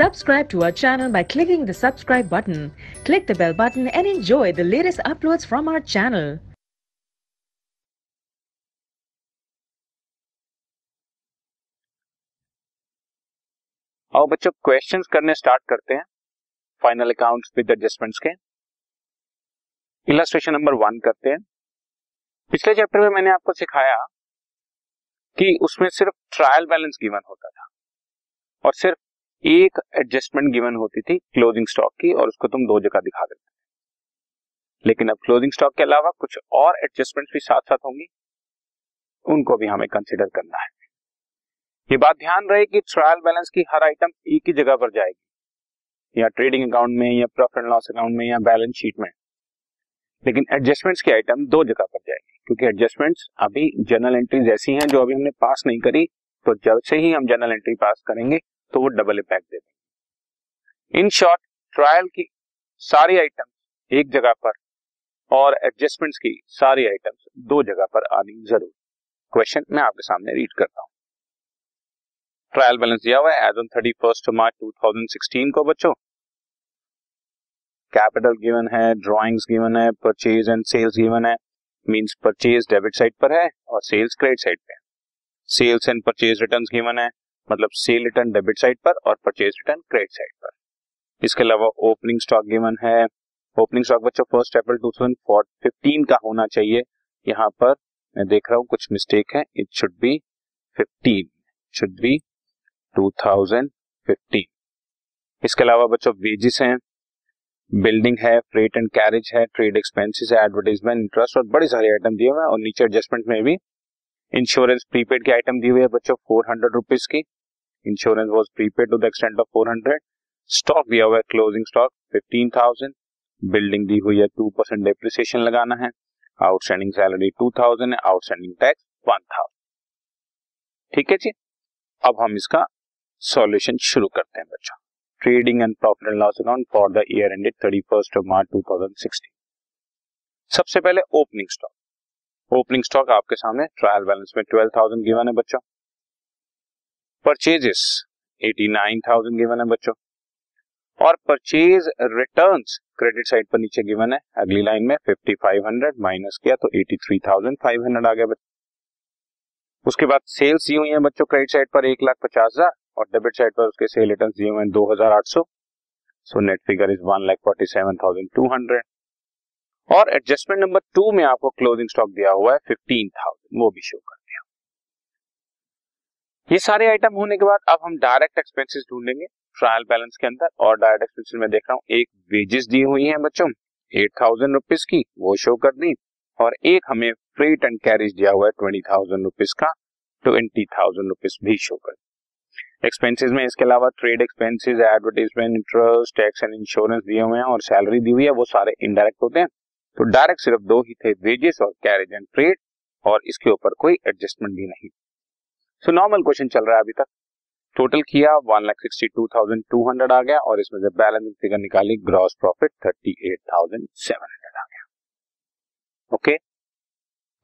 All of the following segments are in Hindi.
Subscribe to our channel by clicking the subscribe button. Click the bell button and enjoy the latest uploads from our channel. आओ बच्चों क्वेश्चंस करने स्टार्ट करते हैं फाइनल अकाउंट्स विद एडजस्टमेंट्स के। इलस्ट्रेशन नंबर 1 करते हैं। पिछले चैप्टर में मैंने आपको सिखाया कि उसमें सिर्फ ट्रायल बैलेंस गिवन होता था और सिर्फ एक एडजस्टमेंट गिवन होती थी क्लोजिंग स्टॉक की, और उसको तुम दो जगह दिखा देते थे। लेकिन अब क्लोजिंग स्टॉक के अलावा कुछ और एडजस्टमेंट्स भी साथ साथ होंगी, उनको भी हमें कंसिडर करना है। ये बात ध्यान रहे कि ट्रायल बैलेंस की हर आइटम एक ही जगह पर जाएगी, या ट्रेडिंग अकाउंट में, या प्रॉफिट एंड लॉस अकाउंट में, या बैलेंस शीट में। लेकिन एडजस्टमेंट्स की आइटम दो जगह पर जाएगी, क्योंकि एडजस्टमेंट्स अभी जर्नल एंट्रीज ऐसी हैं जो अभी हमने पास नहीं करी, तो जब से ही हम जर्नल एंट्री पास करेंगे तो वो डबल इम्पैक्ट दे देंगे। इन शॉर्ट, ट्रायल की सारी आइटम्स एक जगह पर और एडजस्टमेंट्स की सारी आइटम्स दो जगह पर आनी जरूर। क्वेश्चन मैं आपके सामने रीड करता हूं। ट्रायल बैलेंस दिया हुआ है एज ऑन 31 मार्च 2016 को बच्चों। कैपिटल गिवन है, ड्राइंग्स गिवन है, परचेज एंड सेल्स गिवन है। मींस परचेज डेबिट साइड पर है और सेल्स क्रेडिट साइड पे है। Sales and purchase returns given है, मतलब सेल रिटर्न डेबिट साइड पर और परचेज रिटर्न क्रेडिट साइड पर। इसके अलावा ओपनिंग स्टॉक गिवन है। ओपनिंग स्टॉक बच्चों 1 अप्रैल 2015 का होना चाहिए। यहाँ पर मैं देख रहा हूँ कुछ मिस्टेक है, it should be 15, should be 2015। इसके अलावा बच्चों वेजेस हैं, बिल्डिंग है, फ्रेट एंड कैरेज है, ट्रेड एक्सपेंसेस है, एडवर्टाइजमेंट, इंटरेस्ट और बड़े सारे आइटम दिए हुए हैं। और नीचे एडजस्टमेंट में भी इंश्योरेंस प्रीपेड के आइटम दिए हुए हैं बच्चों 400 रुपीज की। Insurance was prepaid to the extent of 400। Stock दिया हुआ है क्लोजिंग स्टॉक 15,000। बिल्डिंग दी हुई है 2% डेप्रिसिएशन लगाना है। आउटस्टैंडिंग सैलरी 2,000 है, आउटस्टैंडिंग टैक्स 1,000। ठीक है जी, अब हम इसका सॉल्यूशन शुरू करते हैं बच्चों। Trading and profit and loss account for the year ended 31 मार्च 2016। सबसे पहले ओपनिंग स्टॉक। ओपनिंग स्टॉक आपके सामने ट्रायल बैलेंस में 12,000 गिवन है बच्चों। परचेजेस 89,000 गिवन है बच्चों, और परचेज रिटर्न्स क्रेडिट साइड पर नीचे गिवन है। अगली लाइन में 5,500 माइनस किया तो 83,500 आ गया बच्चों। उसके बाद सेल्स दी हुई है बच्चों क्रेडिट साइड पर 1,50,000 और डेबिट साइड पर उसके सेल रिटर्न्स दिए हुए हैं 2,800। So net figure is 1,47,200। और एडजस्टमेंट नंबर 2 में आपको क्लोजिंग स्टॉक दिया हुआ है 15,000, वो भी शो कर दिया। ये सारे आइटम होने के बाद अब हम डायरेक्ट एक्सपेंसेस ढूंढेंगे ट्रायल बैलेंस के अंदर। और डायरेक्ट एक्सपेंसेस में देख रहा हूं एक वेजेस दी हुई है बच्चों 8,000 रुपीज की, वो शो कर दी। और एक हमें फ्रेट एंड कैरेज दिया हुआ है 20,000 रुपीज का, 20,000 रुपीज भी शो कर दी। एक्सपेंसेस में इसके अलावा trade expenses, advertisement, interest, tax and insurance दिए हुए हैं और सैलरी दी हुई है, वो सारे इनडायरेक्ट होते हैं। तो डायरेक्ट सिर्फ दो ही थे, वेजेस और कैरेज एंड फ्रेट, और इसके ऊपर कोई एडजस्टमेंट भी नहीं। सो नॉर्मल क्वेश्चन चल रहा है अभी तक। टोटल किया 1,62,200 आ गया, और इसमें से बैलेंसिंग फिगर निकाली, ग्रॉस प्रॉफिट 38,700 आ गया। ओके,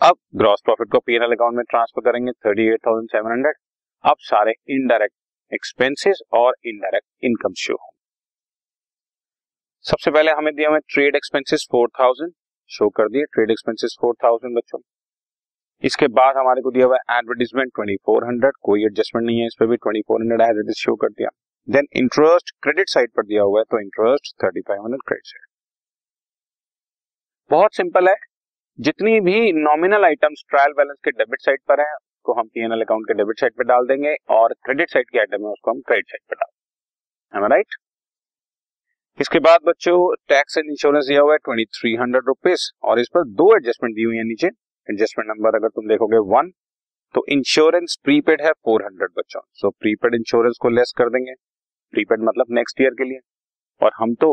अब ग्रॉस प्रॉफिट को पीएनएल अकाउंट में ट्रांसफर करेंगे 38,700। अब सारे इनडायरेक्ट एक्सपेंसेस और इनडायरेक्ट इनकम शो होंगे। सबसे पहले हमें दिया हुआ ट्रेड एक्सपेंसेस 4,000 शो कर दिए, ट्रेड एक्सपेंसेस 4,000 बच्चों। इसके बाद हमारे को दिया हुआ एडवर्टाइजमेंट 2,400, कोई एडजस्टमेंट नहीं है, इस पे भी 2,400 एज इट इज शो कर दिया। देन इंटरेस्ट क्रेडिट साइड पर दिया हुआ है, तो इंटरेस्ट 3,500 क्रेडिट साइड। बहुत सिंपल है, जितनी भी नॉमिनल आइटम्स ट्रायल बैलेंस के डेबिट साइड पर है उसको हम पीएनएल अकाउंट के डेबिट साइड पर डाल देंगे, और क्रेडिट साइड की आइटम है उसको हम क्रेडिट साइड पर डाल देंगे। राइट। इसके बाद बच्चों टैक्स एंड इंश्योरेंस दिया हुआ है 2,300 रुपीज, और इस पर दो एडजस्टमेंट दी हुई है नीचे। एडजस्टमेंट नंबर अगर तुम देखोगे 1, तो इंश्योरेंस प्रीपेड है 400 बच्चों, सो प्रीपेड इंश्योरेंस को लेस कर देंगे। प्रीपेड मतलब नेक्स्ट ईयर के लिए, और हम तो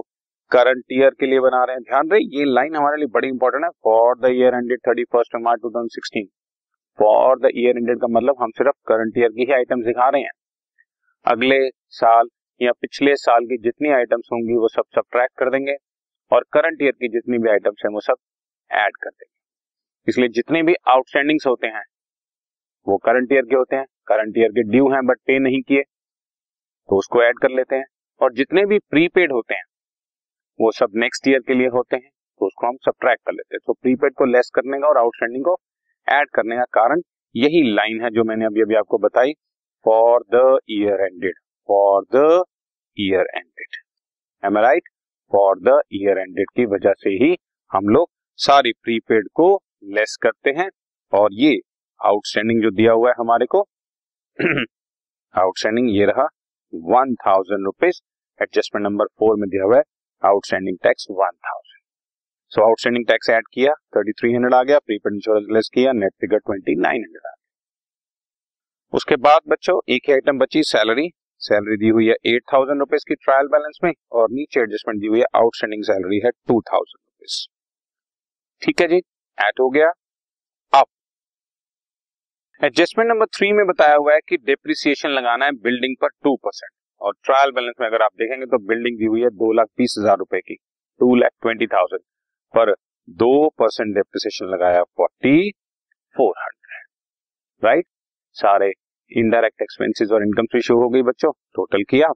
करंट ईयर के लिए बना रहे हैं। ध्यान रहे ये लाइन हमारे लिए बड़ी इंपॉर्टेंट है। For the year ended 31 March 2016। For the year ended का मतलब हम सिर्फ करंट ईयर की ही आइटम दिखा रहे हैं। अगले साल या पिछले साल की जितनी आइटम्स होंगी वो सब सब्ट्रैक्ट कर देंगे, और करंट ईयर की जितनी भी आइटम्स हैं वो सब ऐड कर देंगे। इसलिए जितने भी आउटस्टैंडिंग्स होते हैं वो करंट ईयर के होते हैं। करंट ईयर के ड्यू हैं बट पे नहीं किए, तो उसको ऐड कर लेते हैं। और जितने भी प्रीपेड होते हैं वो सब नेक्स्ट ईयर के लिए होते हैं, तो उसको हम सब्ट्रैक्ट कर लेते हैं। तो प्रीपेड को लेस करने का और आउटस्टैंडिंग को ऐड करने का कारण यही लाइन है जो मैंने अभी अभी आपको बताई, for the year ended, for the year ended, am I right, for the year ended की वजह से ही हम लोग सारी प्रीपेड को लेस करते हैं। और ये आउटस्टैंडिंग जो दिया हुआ है हमारे को आउटस्टैंडिंग ये रहा 1000 रुपीज, एडजस्टमेंट नंबर 4 में दिया हुआ है आउटस्टैंडिंग टैक्स 1000। सो आउटस्टैंडिंग टैक्स ऐड किया 3300 आ गया, प्रीपेड इंश्योरेंस लेस किया, नेट फिगर 2900 आ गया। उसके बाद बच्चों एक ही आइटम बची, सैलरी। सैलरी दी हुई है 8000 रुपीज की ट्रायल बैलेंस में, और नीचे एडजस्टमेंट दी हुई है आउटस्टैंडिंग सैलरी है 2000 रुपीज। ठीक है जी, ऐड हो गया। अब एडजस्टमेंट नंबर 3 में बताया हुआ है कि डिप्रिसिएशन लगाना है बिल्डिंग पर 2%, और ट्रायल बैलेंस में अगर आप देखेंगे तो बिल्डिंग दी हुई है 2,20,000 रुपए की, 2,20,000 पर 2% डिप्रिसिएशन लगाया 4,400, राइट। सारे इनडायरेक्ट एक्सपेंसेस और इनकम रेशियो हो गई बच्चों, टोटल किया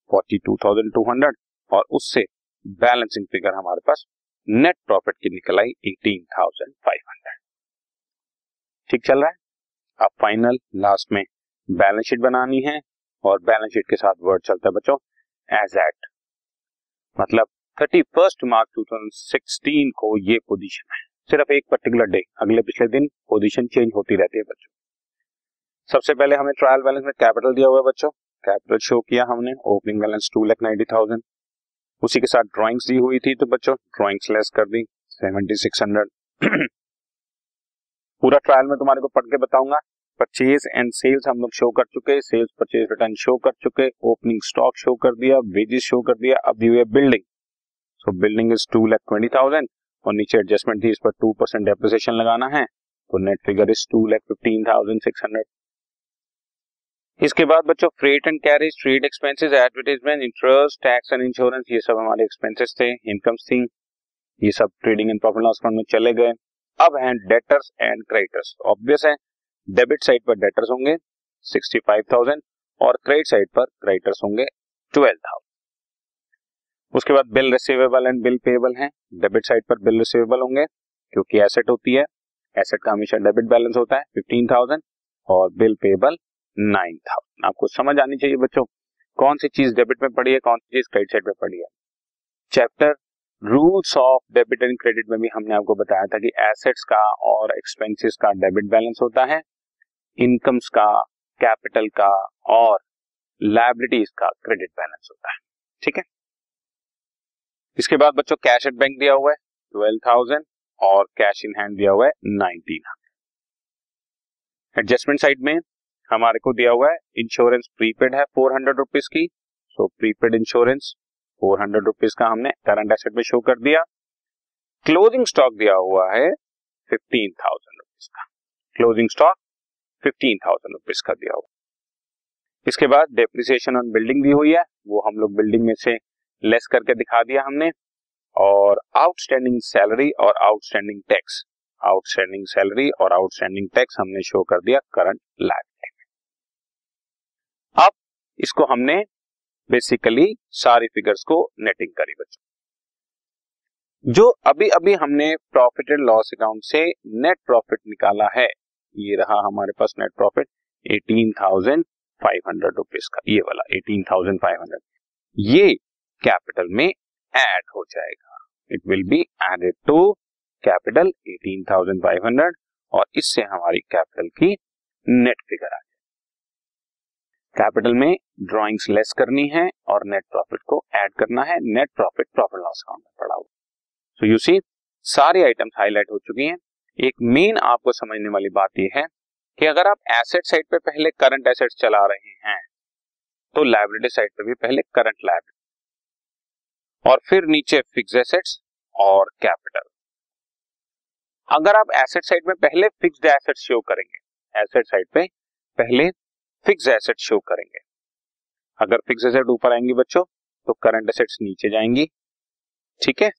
42,200, और उससे बैलेंसिंग फिगर हमारे पास नेट प्रॉफिट की निकल आई 18,500। ठीक चल रहा है। अब फाइनल लास्ट में बैलेंस शीट बनानी है, और बैलेंस शीट के साथ वर्ड चलता है बच्चों एज एट, मतलब 31 मार्च 2016 को ये पोजीशन है, सिर्फ एक पर्टिकुलर डे, अगले पिछले दिन पोजीशन चेंज होती रहती है बच्चों। सबसे पहले हमें ट्रायल बैलेंस में कैपिटल दिया हुआ है बच्चों, कैपिटल शो किया हमने, ओपनिंग बैलेंस 2,90,000, उसी के साथ ड्राइंग्स दी हुई थी तो बच्चों ड्राइंग्स लेस कर दी 7,600। पूरा ट्रायल में तुम्हारे को पढ़ के बताऊंगा। परचेज एंड सेल्स हम लोग शो कर चुके, सेल्स परचेज रिटर्न शो कर चुके, ओपनिंग स्टॉक शो कर दिया, वेजेस शो कर दिया, अब दी हुई है बिल्डिंग। सो बिल्डिंग इज 2,20,000, और नीचे एडजस्टमेंट थी, इस पर 2% डेप्रिसिएशन लगाना है, तो नेट फिगर इज 2,15,600। इसके बाद बच्चों freight and carriage, trade expenses, advertisement, interest, tax and insurance, ये सब हमारे एक्सपेंसेस थे, इनकम्स थी, ये सब trading and profit loss account में चले गए। अब हैं डेटर्स एंड क्रेडिटर्स। ऑब्वियस है डेबिट साइड पर डेटर्स होंगे 65,000, और क्रेडिट साइड पर क्रेडिटर्स होंगे 12,000। उसके बाद bill receivable and bill payable हैं। डेबिट साइड पर बिल रिसीवेबल होंगे क्योंकि एसेट होती है, एसेट का हमेशा डेबिट बैलेंस होता है 15,000, और बिल पेएबल 9,000। आपको समझ आनी चाहिए बच्चों कौन सी चीज डेबिट में पड़ी है, कौन सी चीज क्रेडिट साइड में पड़ी है। Chapter rules of debit and credit में भी हमने आपको बताया था कि एसेट्स का और एक्सपेंसेस का डेबिट बैलेंस होता है, इनकम्स का, कैपिटल का और लायबिलिटीज का क्रेडिट बैलेंस होता है। ठीक है। इसके बाद बच्चों कैश एट बैंक दिया हुआ है 12,000, और कैश इन हैंड दिया हुआ है 19,000। एडजस्टमेंट साइड में हमारे को दिया हुआ है इंश्योरेंस प्रीपेड है 400 रुपीज की, सो प्रीपेड इंश्योरेंस 400 रुपीज का हमने करंट एसेट में शो कर दिया। क्लोजिंग स्टॉक दिया हुआ है 15,000 रुपीज का, क्लोजिंग स्टॉक 15,000 रुपीज का दिया हुआ। इसके बाद डेप्रिसिएशन ऑन बिल्डिंग दी हुई है, वो हम लोग बिल्डिंग में से लेस करके दिखा दिया हमने, और आउटस्टैंडिंग सैलरी और आउटस्टैंडिंग टैक्स, आउटस्टैंडिंग सैलरी और आउटस्टैंडिंग टैक्स हमने शो कर दिया करंट लायबिलिटी में। अब इसको हमने बेसिकली सारी फिगर्स को नेटिंग करी बच्चों। जो अभी अभी हमने प्रॉफिट एंड लॉस अकाउंट से नेट प्रॉफिट निकाला है, ये रहा हमारे पास नेट प्रॉफिट 18,500 रुपीज का, ये वाला 18,500, ये कैपिटल में ऐड हो जाएगा, it will be added to capital 18,500, और इससे हमारी कैपिटल की नेट फिगर आ जाएगी। कैपिटल में ड्राइंग्स लेस करनी है और नेट प्रॉफिट को ऐड करना है, net profit profit loss account में पड़ा हुआ। सो यू सी सारी आइटम्स हाईलाइट हो चुकी हैं। एक मेन आपको समझने वाली बात यह है कि अगर आप एसेट साइड पे पहले करंट एसेट्स चला रहे हैं तो लायबिलिटी साइड पे भी पहले करंट लायबिलिटी, और फिर नीचे फिक्स्ड एसेट्स और कैपिटल। अगर आप एसेट साइड में पहले फिक्स्ड एसेट्स शो करेंगे, एसेट साइड पे पहले फिक्स्ड एसेट्स शो करेंगे, अगर फिक्स्ड एसेट ऊपर आएंगी बच्चों तो करंट एसेट्स नीचे जाएंगी, ठीक है,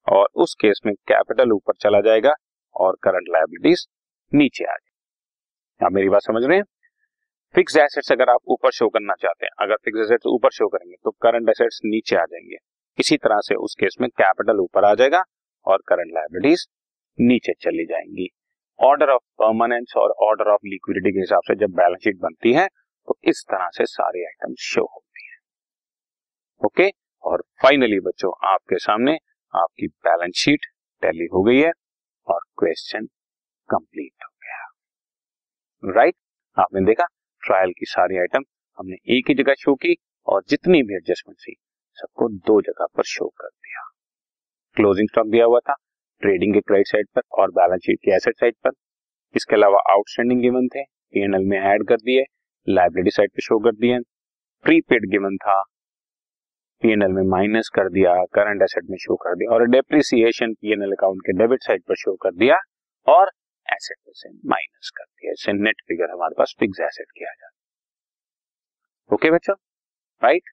और उस केस में कैपिटल ऊपर चला जाएगा और करंट लायबिलिटीज नीचे आ जाएगी। आप मेरी बात समझ रहे हैं। फिक्स्ड एसेट्स अगर आप ऊपर शो करना चाहते हैं, अगर फिक्स्ड एसेट्स ऊपर शो करेंगे तो करंट एसेट्स नीचे आ जाएंगे। इसी तरह से उस केस में कैपिटल ऊपर आ जाएगा और करंट लायबिलिटीज नीचे चली जाएंगी। ऑर्डर ऑफ परमानेंस और ऑर्डर ऑफ लिक्विडिटी के हिसाब से जब बैलेंस शीट बनती है तो इस तरह से सारे आइटम शो होती हैं। ओके, और फाइनली बच्चों आपके सामने आपकी बैलेंस शीट टैली हो गई है और क्वेश्चन कंप्लीट हो गया। राइट, आपने देखा ट्रायल की सारी आइटम हमने एक ही जगह शो की और जितनी भी एडजस्टमेंट थी सबको दो जगह पर शो कर दिया। क्लोजिंग स्टॉक दिया हुआ था ट्रेडिंग के क्रेडिट साइड पर और बैलेंस शीट के एसेट साइड पर। इसके अलावा आउटस्टैंडिंग गिवन थे, पीएनएल में ऐड कर दिए, लायबिलिटी साइड पे शो कर दिए। प्रीपेड गिवन था, पीएनएल में माइनस कर दिया, करंट एसेट में शो कर दिया, और डेप्रिसिएशन पीएनएल अकाउंट के डेबिट साइड पर शो कर दिया और एसेट में से माइनस कर दिया। इससे नेट फिगर हमारे पास फिक्स एसेट किया जाता है। ओके बच्चों, राइट।